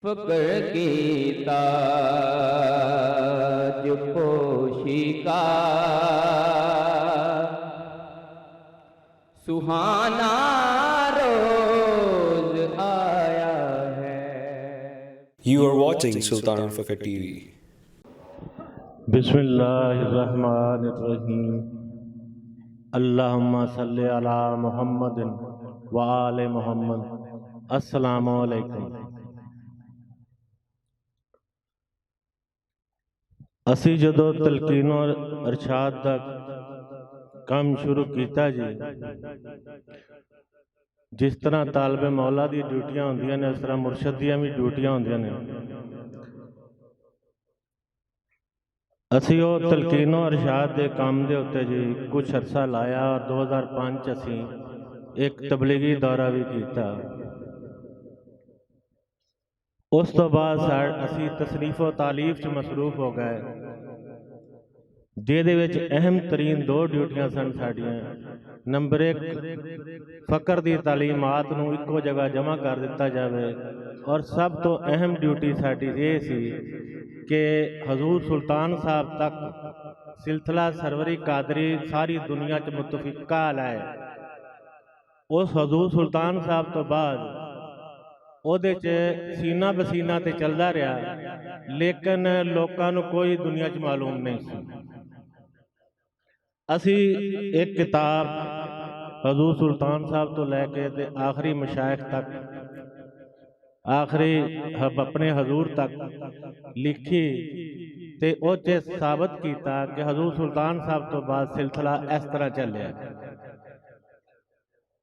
फकर कीता जो पोशी का सुहाना रोज आया है। You are watching Sultan al Fakr TV. बिस्मिल्लाहिर्रहमानिर्रहीम। अल्लाहुम्मा सल्ली अला मुहम्मदिन व आले मुहम्मद। अस्सलामु अलैकुम। ਅਸੀਂ ਜਦੋਂ ਤਲਕੀਨ ਔਰ ਅਰਸ਼ਾਦ ਦਾ ਕੰਮ ਸ਼ੁਰੂ ਕੀਤਾ ਜੀ, ਜਿਸ ਤਰ੍ਹਾਂ ਤਾਲਬੇ ਮੌਲਾ ਦੀ ਡਿਊਟੀਆਂ ਹੁੰਦੀਆਂ ਨੇ, ਉਸ ਤਰ੍ਹਾਂ ਮੁਰਸ਼ਦ ਦੀਆਂ ਵੀ ਡਿਊਟੀਆਂ ਹੁੰਦੀਆਂ ਨੇ। ਅਸੀਂ ਉਹ ਤਲਕੀਨ ਔਰ ਅਰਸ਼ਾਦ ਦੇ ਕੰਮ ਦੇ ਉੱਤੇ ਜੀ ਕੁਝ ਅਰਸਾ ਲਾਇਆ ਔਰ 2005 'ਚ ਅਸੀਂ ਇੱਕ ਤਬਲੀਗੀ ਦੌਰਾ ਵੀ ਕੀਤਾ। ਉਸ ਤੋਂ ਬਾਅਦ ਅਸੀਂ ਤਸਨੀਫ ਤਾਲੀਫ 'ਚ ਮਸਰੂਫ ਹੋ ਗਏ, ਜਿਹਦੇ ਵਿੱਚ ਅਹਿਮ ਤਰੀਨ ਦੋ ਡਿਊਟੀਆਂ ਸਨ ਸਾਡੀਆਂ। ਨੰਬਰ 1, ਫ਼ਕਰ ਦੀ ਤਾਲੀਮਾਤ ਨੂੰ ਇੱਕੋ ਜਗ੍ਹਾ ਜਮ੍ਹਾਂ ਕਰ ਦਿੱਤਾ ਜਾਵੇ, ਔਰ ਸਭ ਤੋਂ ਅਹਿਮ ਡਿਊਟੀ ਸਾਡੀ ਇਹ ਸੀ ਕਿ ਹਜ਼ੂਰ ਸੁਲਤਾਨ ਸਾਹਿਬ ਤੱਕ ਸਿਲਸਿਲਾ ਸਰਵਰੀ ਕਾਦਰੀ ਸਾਰੀ ਦੁਨੀਆ 'ਚ ਮੁਤਫਿਕਾ ਲਾਏ। ਉਸ ਹਜ਼ੂਰ ਸੁਲਤਾਨ ਸਾਹਿਬ ਤੋਂ ਬਾਅਦ ਉਹਦੇ 'ਚ ਸੀਨਾ ਬਸੀਨਾ ਤੇ ਚੱਲਦਾ ਰਿਹਾ, ਲੇਕਿਨ ਲੋਕਾਂ ਨੂੰ ਕੋਈ ਦੁਨੀਆ 'ਚ ਮਾਲੂਮ ਨਹੀਂ ਸੀ। ਅਸੀਂ ਇੱਕ ਕਿਤਾਬ ਹਜ਼ੂਰ ਸੁਲਤਾਨ ਸਾਹਿਬ ਤੋਂ ਲੈ ਕੇ ਤੇ ਆਖਰੀ ਮਸ਼ਾਇਖ ਤੱਕ, ਆਖਰੀ ਆਪਣੇ ਹਜ਼ੂਰ ਤੱਕ ਲਿਖੀ ਤੇ ਉਹ 'ਚ ਸਾਬਤ ਕੀਤਾ ਕਿ ਹਜ਼ੂਰ ਸੁਲਤਾਨ ਸਾਹਿਬ ਤੋਂ ਬਾਅਦ ਸਿਲਸਿਲਾ ਇਸ ਤਰ੍ਹਾਂ ਚੱਲਿਆ।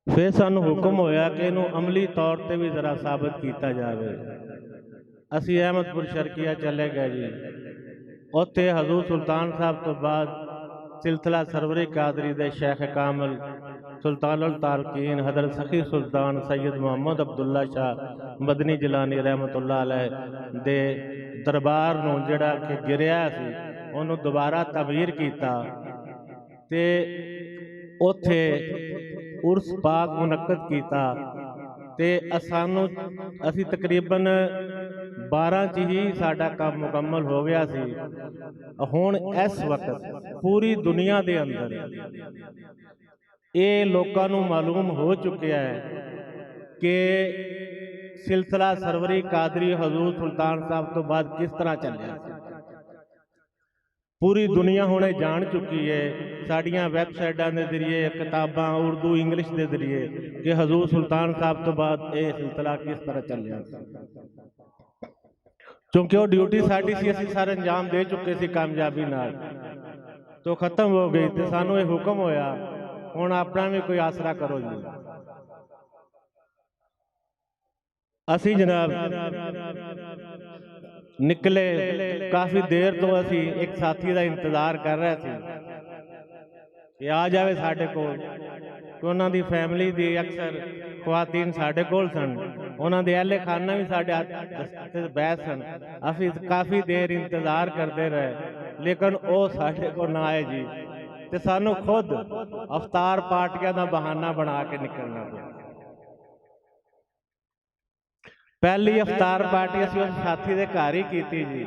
ਫਿਰ ਸਾਨੂੰ ਹੁਕਮ ਹੋਇਆ ਕਿ ਇਹਨੂੰ ਅਮਲੀ ਤੌਰ ਤੇ ਵੀ ਜ਼ਰਾ ਸਾਬਤ ਕੀਤਾ ਜਾਵੇ। ਅਸੀਂ ਅਹਿਮਦਪੁਰ ਸ਼ਰਕੀਆ ਚਲੇ ਗਏ ਜੀ। ਉੱਥੇ ਹਜ਼ੂਰ ਸੁਲਤਾਨ ਸਾਹਿਬ ਤੋਂ ਬਾਅਦ ਸਿਲਸਿਲਾ ਸਰਵਰੀ ਕਾਦਰੀ ਦੇ ਸ਼ੇਖ ਕਾਮਲ ਸੁਲਤਾਨ ਅਲ ਤਾਰਕੀਨ ਹਜ਼ਰਤ ਸਖੀ ਸੁਲਤਾਨ ਸੈयद ਮੁਹੰਮਦ ਅਬਦੁੱਲਾ ਸ਼ਾਹ ਮਦਨੀ ਜਿਲਾਨੀ ਰਹਿਮਤੁल्लाह अलैह ਦੇ ਦਰਬਾਰ ਨੂੰ ਜਿਹੜਾ ਕਿ ਗਿਰਿਆ ਸੀ, ਉਹਨੂੰ ਦੁਬਾਰਾ ਤਬੀਰ ਕੀਤਾ ਤੇ ਉੱਥੇ ਉਰਸ ਪਾਕ ਮੁਨੱਕਦ ਕੀਤਾ ਤੇ ਅਸੀਂ ਤਕਰੀਬਨ 12 'ਚ ਹੀ ਸਾਡਾ ਕੰਮ ਮੁਕੰਮਲ ਹੋ ਗਿਆ ਸੀ। ਹੁਣ ਇਸ ਵਕਤ ਪੂਰੀ ਦੁਨੀਆ ਦੇ ਅੰਦਰ ਇਹ ਲੋਕਾਂ ਨੂੰ ਮਾਲੂਮ ਹੋ ਚੁੱਕਿਆ ਹੈ ਕਿ ਸਿਲਸਿਲਾ ਸਰਵਰੀ ਕਾਦਰੀ ਹਜ਼ੂਰ ਸੁਲਤਾਨ ਸਾਹਿਬ ਤੋਂ ਬਾਅਦ ਕਿਸ ਤਰ੍ਹਾਂ ਚੱਲਿਆ। ਪੂਰੀ ਦੁਨੀਆ ਹੁਣ ਇਹ ਜਾਣ ਚੁੱਕੀ ਹੈ, ਸਾਡੀਆਂ ਵੈਬਸਾਈਟਾਂ ਦੇ ਜ਼ਰੀਏ, ਕਿਤਾਬਾਂ ਉਰਦੂ ਇੰਗਲਿਸ਼ ਦੇ ਜ਼ਰੀਏ, ਕਿ ਹਜ਼ੂਰ ਸੁਲਤਾਨ ਸਾਹਿਬ ਤੋਂ ਬਾਅਦ ਇਹ ਸਿਲਸਿਲਾ ਕਿਸ ਤਰ੍ਹਾਂ ਚੱਲਿਆ। ਕਿਉਂਕਿ ਉਹ ਡਿਊਟੀ ਸਾਡੀ ਸੀ, ਅਸੀਂ ਸਾਰੇ ਅੰਜਾਮ ਦੇ ਚੁੱਕੇ ਸੀ ਕਾਮਯਾਬੀ ਨਾਲ, ਤੋਂ ਖਤਮ ਹੋ ਗਈ ਤੇ ਸਾਨੂੰ ਇਹ ਹੁਕਮ ਹੋਇਆ ਹੁਣ ਆਪਣਾ ਵੀ ਕੋਈ ਆਸਰਾ ਕਰੋ ਜੀ। ਅਸੀਂ ਜਨਾਬ ਨਿਕਲੇ, ਕਾਫੀ ਦੇਰ ਤੋਂ ਅਸੀਂ ਇੱਕ ਸਾਥੀ ਦਾ ਇੰਤਜ਼ਾਰ ਕਰ ਰਹੇ ਸੀ ਕਿ ਆ ਜਾਵੇ ਸਾਡੇ ਕੋਲ, ਕਿ ਉਹਨਾਂ ਦੀ ਫੈਮਿਲੀ ਦੀ ਅਕਸਰ ਖਵਾਤੀਨ ਸਾਡੇ ਕੋਲ ਸਨ, ਉਹਨਾਂ ਦੇ ਅਹਿਲੇ ਖਾਨਾ ਵੀ ਸਾਡੇ ਹੱਥ ਬੈਠ ਸਨ। ਅਸੀਂ ਕਾਫੀ ਦੇਰ ਇੰਤਜ਼ਾਰ ਕਰਦੇ ਰਹੇ, ਲੇਕਿਨ ਉਹ ਸਾਡੇ ਕੋਲ ਨਾ ਆਏ ਜੀ, ਤੇ ਸਾਨੂੰ ਖੁਦ ਅਫਤਾਰ ਪਾਰਟੀਆਂ ਦਾ ਬਹਾਨਾ ਬਣਾ ਕੇ ਨਿਕਲਣਾ ਪਿਆ। ਪਹਿਲੀ ਅਫਤਾਰ ਪਾਰਟੀ ਅਸੀਂ ਉਸ ਸਾਥੀ ਦੇ ਘਰ ਹੀ ਕੀਤੀ ਜੀ,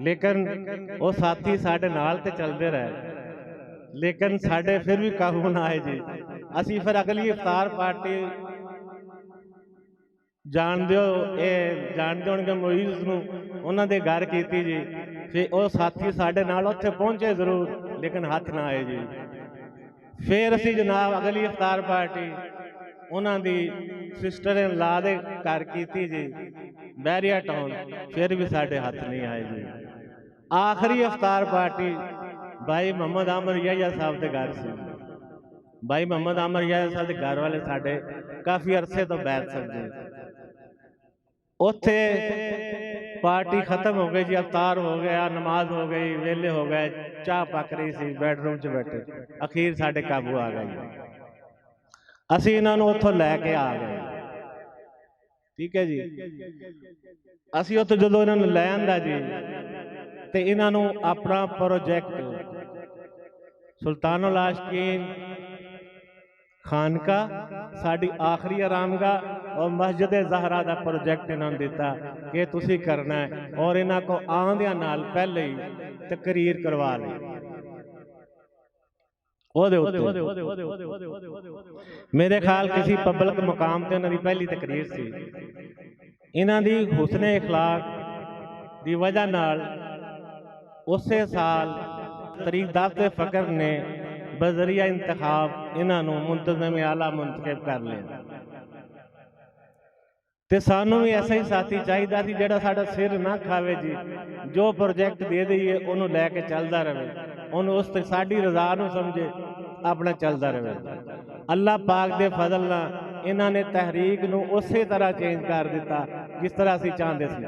ਲੇਕਿਨ ਉਹ ਸਾਥੀ ਸਾਡੇ ਨਾਲ ਤੇ ਚੱਲਦੇ ਰਹੇ, ਲੇਕਿਨ ਸਾਡੇ ਫਿਰ ਵੀ ਕਾਬੂ ਨਾ ਆਏ ਜੀ। ਅਸੀਂ ਫਿਰ ਅਗਲੀ ਅਫਤਾਰ ਪਾਰਟੀ ਜਾਣਦੇ ਹੋਣਗੇ ਮੁਈਜ਼ ਨੂੰ, ਉਹਨਾਂ ਦੇ ਘਰ ਕੀਤੀ ਜੀ। ਫਿਰ ਉਹ ਸਾਥੀ ਸਾਡੇ ਨਾਲ ਉੱਥੇ ਪਹੁੰਚੇ ਜ਼ਰੂਰ, ਲੇਕਿਨ ਹੱਥ ਨਾ ਆਏ ਜੀ। ਫਿਰ ਅਸੀਂ ਜਨਾਬ ਅਗਲੀ ਅਫਤਾਰ ਪਾਰਟੀ ਉਹਨਾਂ ਦੀ ਸਿਸਟਰ ਇਨ ਲਾ ਦੇ ਘਰ ਕੀਤੀ ਜੀ, ਬਹਿਰੀਆ ਟਾਊਨ, ਫਿਰ ਵੀ ਸਾਡੇ ਹੱਥ ਨਹੀਂ ਆਏ ਜੀ। ਆਖਰੀ ਅਫਤਾਰ ਪਾਰਟੀ ਭਾਈ ਮੁਹੰਮਦ ਆਮਰ ਯਾਹਿਆ ਸਾਹਿਬ ਦੇ ਘਰ ਸੀ। ਭਾਈ ਮੁਹੰਮਦ ਆਮਰ ਯਾਹਿਆ ਸਾਹਿਬ ਦੇ ਘਰ ਵਾਲੇ ਸਾਡੇ ਕਾਫੀ ਅਰਸੇ ਤੋਂ ਬੈਠ ਸਕਦੇ। ਉੱਥੇ ਪਾਰਟੀ ਖਤਮ ਹੋ ਗਈ ਜੀ, ਅਫਤਾਰ ਹੋ ਗਿਆ, ਨਮਾਜ਼ ਹੋ ਗਈ, ਵੇਲੇ ਹੋ ਗਏ, ਚਾਹ ਪੱਕ ਰਹੀ ਸੀ, ਬੈਡਰੂਮ 'ਚ ਬੈਠੇ, ਅਖੀਰ ਸਾਡੇ ਕਾਬੂ ਆ ਗਈ। ਅਸੀਂ ਇਹਨਾਂ ਨੂੰ ਉੱਥੋਂ ਲੈ ਕੇ ਆ ਗਏ, ਠੀਕ ਹੈ ਜੀ। ਅਸੀਂ ਉੱਥੇ ਜਦੋਂ ਇਹਨਾਂ ਨੂੰ ਲੈ ਆਂਦਾ ਜੀ, ਤੇ ਇਹਨਾਂ ਨੂੰ ਆਪਣਾ ਪ੍ਰੋਜੈਕਟ ਸੁਲਤਾਨ ਅਲ ਆਸ਼ਕੀਨ खानका साड़ी आखिरी आरामगाह और मस्जिद ज़हरा का प्रोजेक्ट इन्होंने दिता कि तुसी करना है और इन्हों को आंदिया नाल पहले ही तकरीर करवा ली। मेरे ख्याल किसी पब्लिक मुकाम से इन्होंने पहली तकरीर सी। इन्हों की हुस्ने इखलाक की वजह नाल उस साल तरीक दाफ्ते फ़कर ने बजरिया इंतखाब इन्हों मुंतज़िम आला मुंतखब कर लिया। तो सानू भी ऐसा ही साथी चाहिए सी जिहड़ा साडा सिर ना खावे जी, जो प्रोजेक्ट दे दईए उन्होंने लैके चलता रहे, उन्होंने उस ते साडी रज़ा नूं समझे, अपना चलता रहे। अल्लाह पाक दे फजल नाल इन्हां ने तहरीक नूं उसे तरह चेंज कर दिता जिस तरह असीं चाहते सी।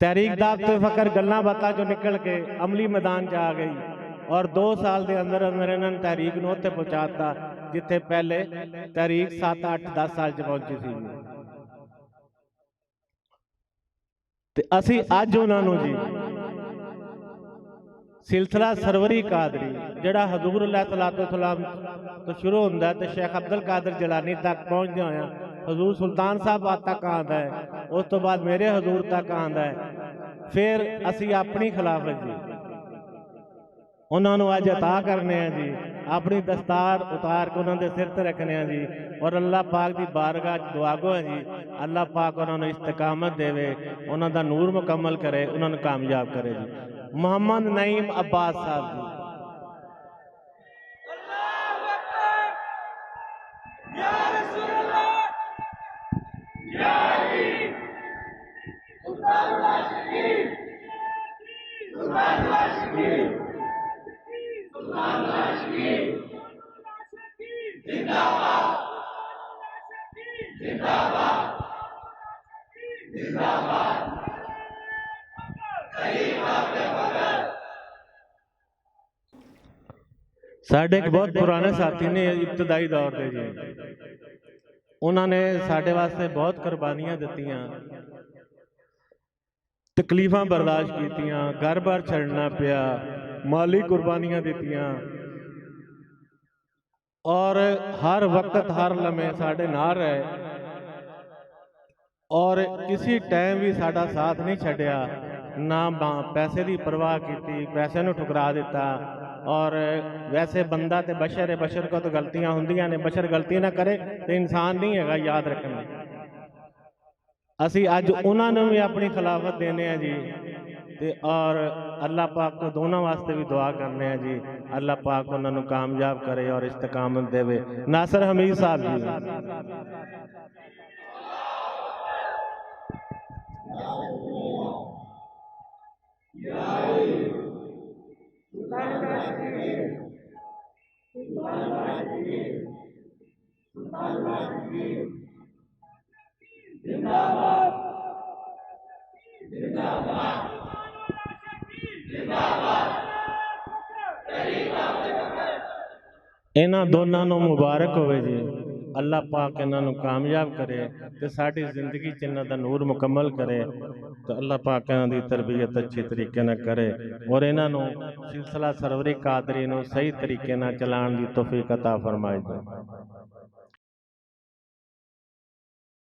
तहरीक दाफ्ते फ़कर गल्लां बातां चों निकल के अमली मैदान च आ गई और 2 साल के अंदर अंदर इन्होंने तहरीक नूं उत्थे पहुँचाता जिथे पहले तहरीक 7, 8, 10 साल च पहुंची सी। ते असी अज उन्होंने जी सिलसिला सरवरी कादरी जिहड़ा हजूर अलैहिस्सलाम तो शुरू होंदा है तो शेख अब्दुल कादिर जिलानी तक पहुँचदे होया हजूर सुल्तान साहब तक आंदा है, उस तो बाद मेरे हजूर तक आंदा है। फिर असी अपनी खिलाफत जी उन्होंने अज अता करने हैं जी, अपनी दस्तार उतार के उन्होंने सिर पर रखने हैं जी और अल्लाह पाक की बारगाह दुआ गो है जी अल्लाह पाक उन्होंने इस्तकामत देवे, उन्होंने नूर मुकम्मल करे, उन्होंने कामयाब करे जी। मोहम्मद नईम अब्बास साहब जी। साढ़े एक बहुत पुराने साथी ने इब्तदाई दौर के जी, उन्होंने साढ़े वास्ते बहुत कुर्बानियां दित्तियां, तकलीफां बर्दाश्त कीतियां, घर बार छड़ना पिया, माली कुर्बानियां दित्तियां और हर वक्त हर लम्हे साढ़े नाल रहे और किसी टाइम भी साडा साथ नहीं छड्डिया, ना पैसे की परवाह की, पैसे नूं ठुकरा दिता। और वैसे बंदा तो बशर है, बशर को तो गलतियां होंदियां ने, बशर गलती ना करे तो इंसान नहीं है, याद रखना। असी अज उन्होंने भी अपनी खिलाफत देने हैं जी ते और अल्लाह पाक को दोनों वास्ते भी दुआ करने हैं जी, अल्लाह पाक उन्होंने कामयाब करे और इस्तकामत देवे। नासिर हमीद साहब जी। इन्हां दोनों नूं मुबारक होवे जी, अल्लाह पाक इन्हों कामयाब करे तो साड़ी जिंदगी च इन्हों दा नूर मुकम्मल करे, तो अल्लाह पाक इन्हों दी तरबियत अच्छी तरीके ना करे और इन्हों सिलसिला सरवरी कादरी नूं सही तरीके ना चलाण दी तौफीक अता फरमाए।